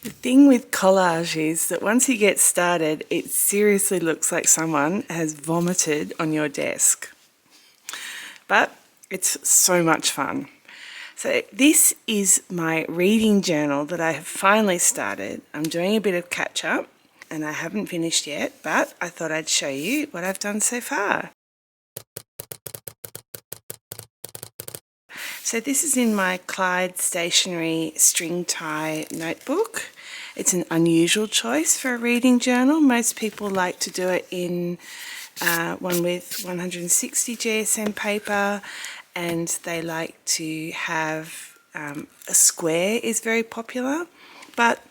The thing with collage is that once you get started, it seriously looks like someone has vomited on your desk. But it's so much fun. So this is my reading journal that I have finally started. I'm doing a bit of catch up and I haven't finished yet, but I thought I'd show you what I've done so far. So this is in my Clyde Stationery string tie notebook. It's an unusual choice for a reading journal. Most people like to do it in one with 160 GSM paper, and they like to have a square is very popular. But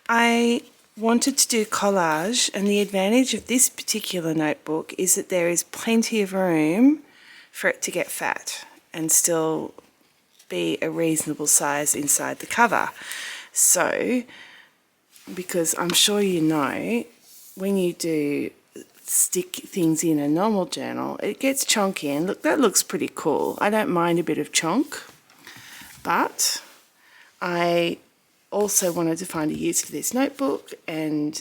I wanted to do collage, and the advantage of this particular notebook is that there is plenty of room for it to get fat and still be a reasonable size inside the cover. So, because I'm sure you know, when you do stick things in a normal journal, it gets chonky, and look, that looks pretty cool. I don't mind a bit of chonk, but I also wanted to find a use for this notebook, and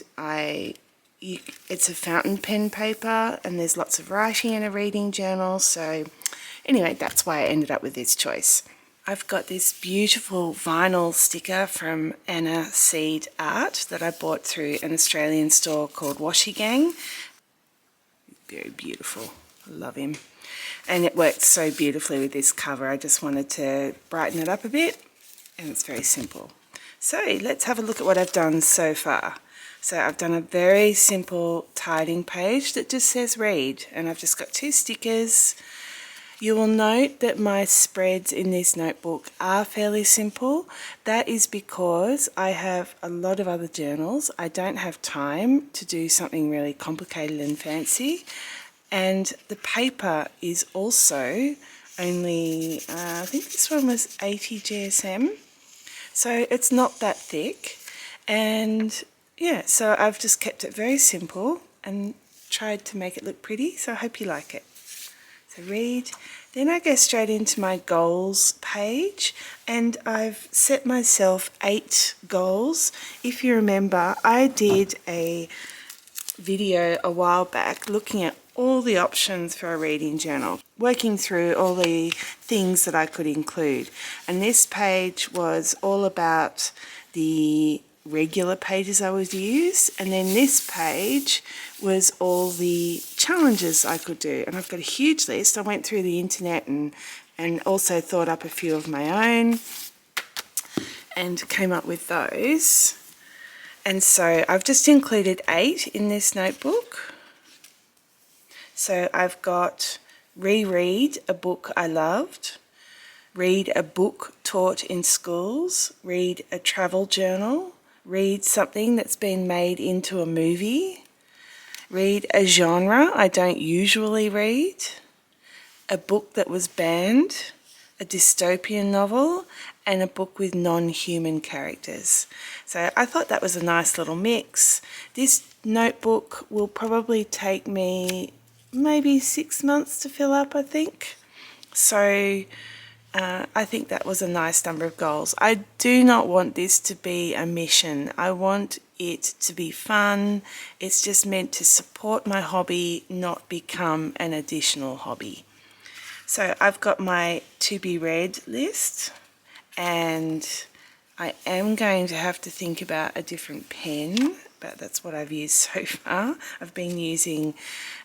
it's a fountain pen paper and there's lots of writing in a reading journal, so anyway, that's why I ended up with this choice. I've got this beautiful vinyl sticker from Anna Seed Art that I bought through an Australian store called Washi Gang. Very beautiful. I love him. And it worked so beautifully with this cover. I just wanted to brighten it up a bit, and it's very simple. So let's have a look at what I've done so far. So I've done a very simple tidying page that just says read, and I've just got 2 stickers. You will note that my spreads in this notebook are fairly simple. That is because I have a lot of other journals. I don't have time to do something really complicated and fancy. And the paper is also only, I think this one was 80 GSM. So it's not that thick. And yeah, so I've just kept it very simple and tried to make it look pretty. So I hope you like it. So read. Then I go straight into my goals page, and I've set myself 8 goals. If you remember, I did a video a while back looking at all the options for a reading journal, working through all the things that I could include. And this page was all about the regular pages I would use, and then this page was all the challenges I could do. And I've got a huge list. I went through the internet and also thought up a few of my own and came up with those. And so I've just included 8 in this notebook. So I've got reread a book I loved, read a book taught in schools, read a travel journal, read something that's been made into a movie, read a genre I don't usually read, a book that was banned, a dystopian novel, and a book with non-human characters. So I thought that was a nice little mix. This notebook will probably take me maybe 6 months to fill up, I think. So I think that was a nice number of goals. I do not want this to be a mission. I want it to be fun. It's just meant to support my hobby, not become an additional hobby. So I've got my to be read list, and I am going to have to think about a different pen, but that's what I've used so far. I've been using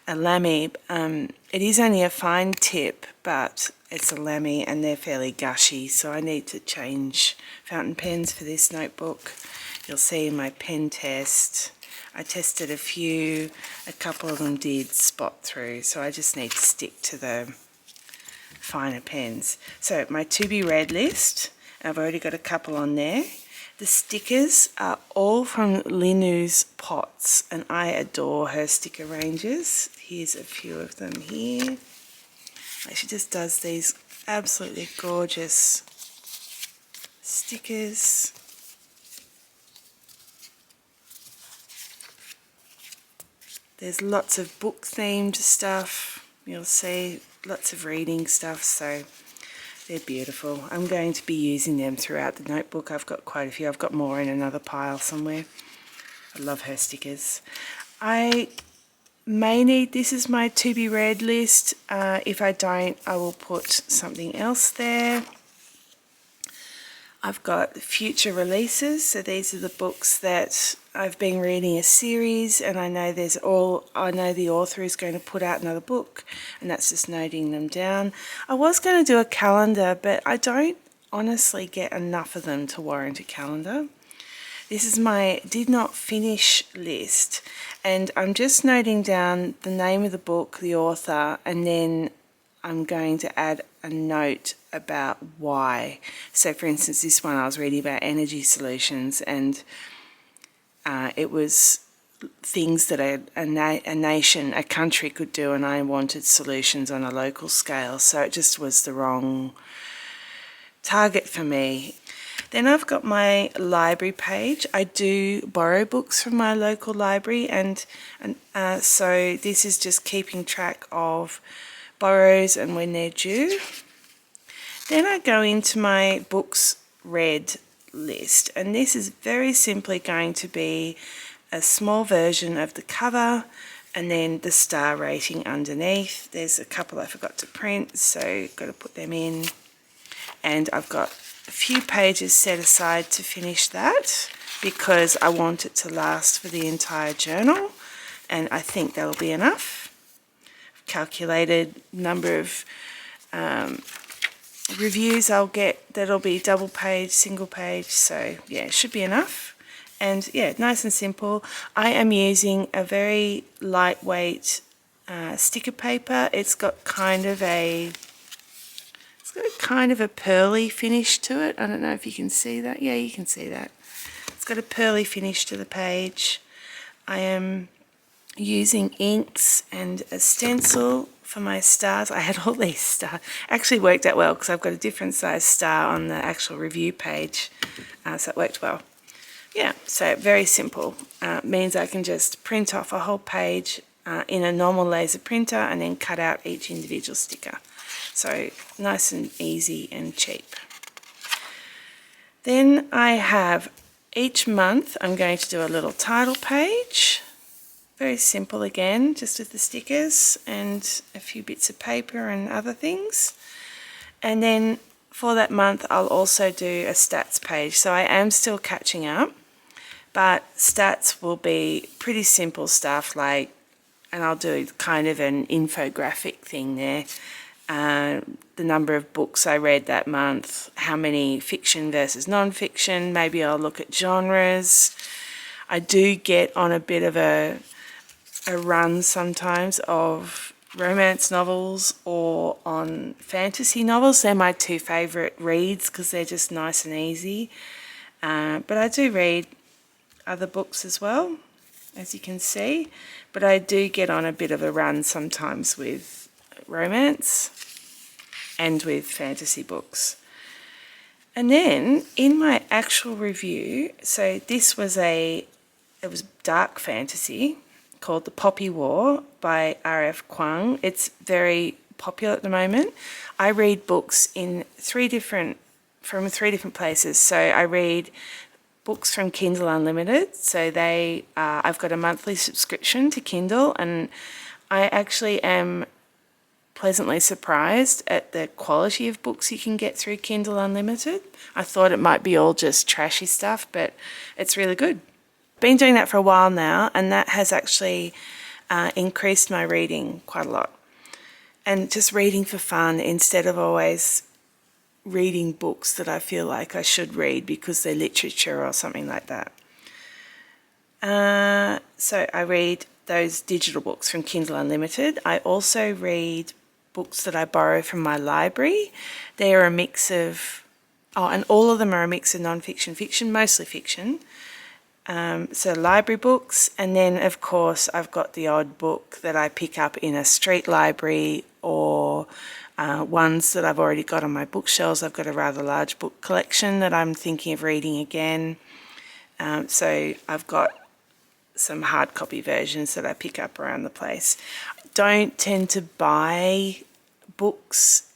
a Lamy. It is only a fine tip, but it's a Lamy and they're fairly gushy, so I need to change fountain pens for this notebook. You'll see in my pen test, I tested a couple of them did spot through, so I just need to stick to the finer pens. So my to be read list, I've already got a couple on there. The stickers are all from Linu's Pots, and I adore her sticker ranges. Here's a few of them here. She just does these absolutely gorgeous stickers. There's lots of book themed stuff. You'll see lots of reading stuff. So They're beautiful. I'm going to be using them throughout the notebook. I've got quite a few. I've got more in another pile somewhere. I love her stickers. I may need, this is my to be read list. If I don't, I will put something else there. I've got future releases, so these are the books that I've been reading a series, and I know the author is going to put out another book, and that's just noting them down. I was going to do a calendar, but I don't honestly get enough of them to warrant a calendar. This is my did not finish list, and I'm just noting down the name of the book, the author, and then I'm going to add a note about why. So for instance, this one I was reading about energy solutions, and it was things that a nation, a country could do, and I wanted solutions on a local scale, so it just was the wrong target for me. Then I've got my library page. I do borrow books from my local library, and so this is just keeping track of borrows and when they're due. Then I go into my books read list, and this is very simply going to be a small version of the cover and then the star rating underneath. There's a couple I forgot to print, so got to put them in, and I've got a few pages set aside to finish that because I want it to last for the entire journal, and I think that'll be enough. Calculated number of reviews I'll get that'll be double page, single page, so yeah, it should be enough. And yeah, nice and simple. I am using a very lightweight sticker paper. It's got kind of a pearly finish to it. I don't know if you can see that. Yeah, you can see that. It's got a pearly finish to the page. I am using inks and a stencil for my stars. I had all these stars. Actually worked out well because I've got a different size star on the actual review page, so it worked well. Yeah, so very simple. Means I can just print off a whole page in a normal laser printer and then cut out each individual sticker. So nice and easy and cheap. Then I have each month I'm going to do a little title page. Very simple again, just with the stickers and a few bits of paper and other things. And then for that month I'll also do a stats page. So I am still catching up, but stats will be pretty simple stuff like, and I'll do kind of an infographic thing there. The number of books I read that month, how many fiction versus non-fiction, maybe I'll look at genres. I do get on a bit of a run sometimes of romance novels or on fantasy novels. They're my two favourite reads because they're just nice and easy. But I do read other books as well, as you can see. But I do get on a bit of a run sometimes with romance and with fantasy books. And then in my actual review, so this was it was dark fantasy called The Poppy War by R.F. Kuang. It's very popular at the moment. I read books from three different places. So I read books from Kindle Unlimited. So I've got a monthly subscription to Kindle, and I actually am pleasantly surprised at the quality of books you can get through Kindle Unlimited. I thought it might be all just trashy stuff, but it's really good. Been doing that for a while now, and that has actually increased my reading quite a lot. And just reading for fun instead of always reading books that I feel like I should read because they're literature or something like that. So I read those digital books from Kindle Unlimited. I also read books that I borrow from my library. They are a mix of, and all of them are a mix of non-fiction, fiction, mostly fiction. So library books, and then of course I've got the odd book that I pick up in a street library or ones that I've already got on my bookshelves. I've got a rather large book collection that I'm thinking of reading again. So I've got some hard copy versions that I pick up around the place. I don't tend to buy books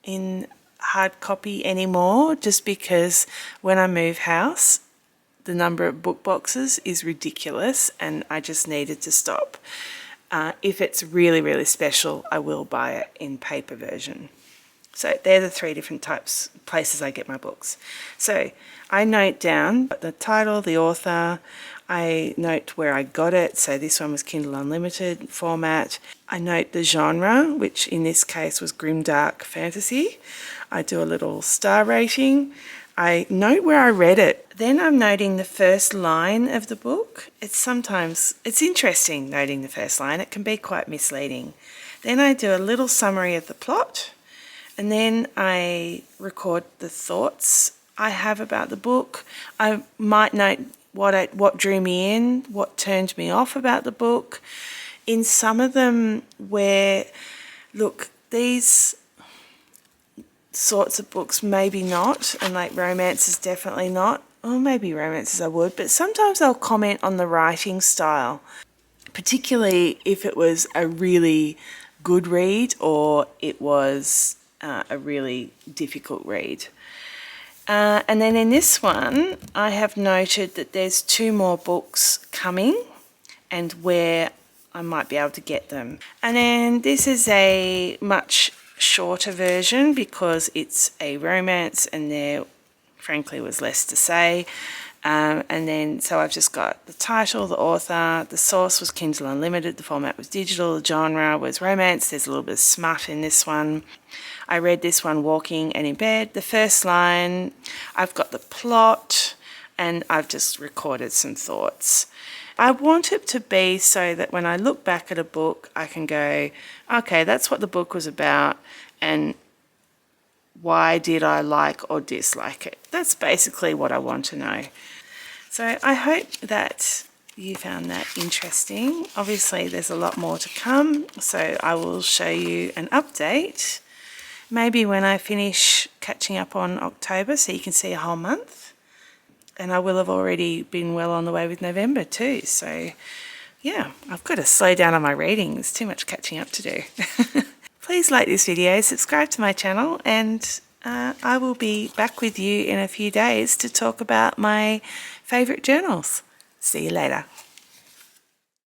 in hard copy anymore, just because when I move house, the number of book boxes is ridiculous and I just needed to stop. If it's really, really special, I will buy it in paper version. So they're the 3 different places I get my books. So I note down the title, the author, I note where I got it. So this one was Kindle Unlimited format. I note the genre, which in this case was grimdark fantasy. I do a little star rating. I note where I read it. Then I'm noting the first line of the book. It's interesting noting the first line. It can be quite misleading. Then I do a little summary of the plot, and then I record the thoughts I have about the book. I might note what drew me in, what turned me off about the book. In some of them look, these sorts of books maybe not, and like romances definitely not, or maybe romances I would, but sometimes I'll comment on the writing style, particularly if it was a really good read or it was a really difficult read. And then in this one, I have noted that there's 2 more books coming and where I might be able to get them. And then this is a much shorter version because it's a romance and there frankly was less to say. And then so I've just got the title, the author, the source was Kindle Unlimited, the format was digital, the genre was romance. There's a little bit of smut in this one. I read this one walking and in bed. The first line, I've got the plot, and I've just recorded some thoughts. I want it to be so that when I look back at a book, I can go, okay, that's what the book was about, and why did I like or dislike it? That's basically what I want to know. So I hope that you found that interesting. Obviously, there's a lot more to come, so I will show you an update, maybe when I finish catching up on October, so you can see a whole month. And I will have already been well on the way with November too. So yeah, I've got to slow down on my reading. There's too much catching up to do. Please like this video, subscribe to my channel, and I will be back with you in a few days to talk about my favourite journals. See you later.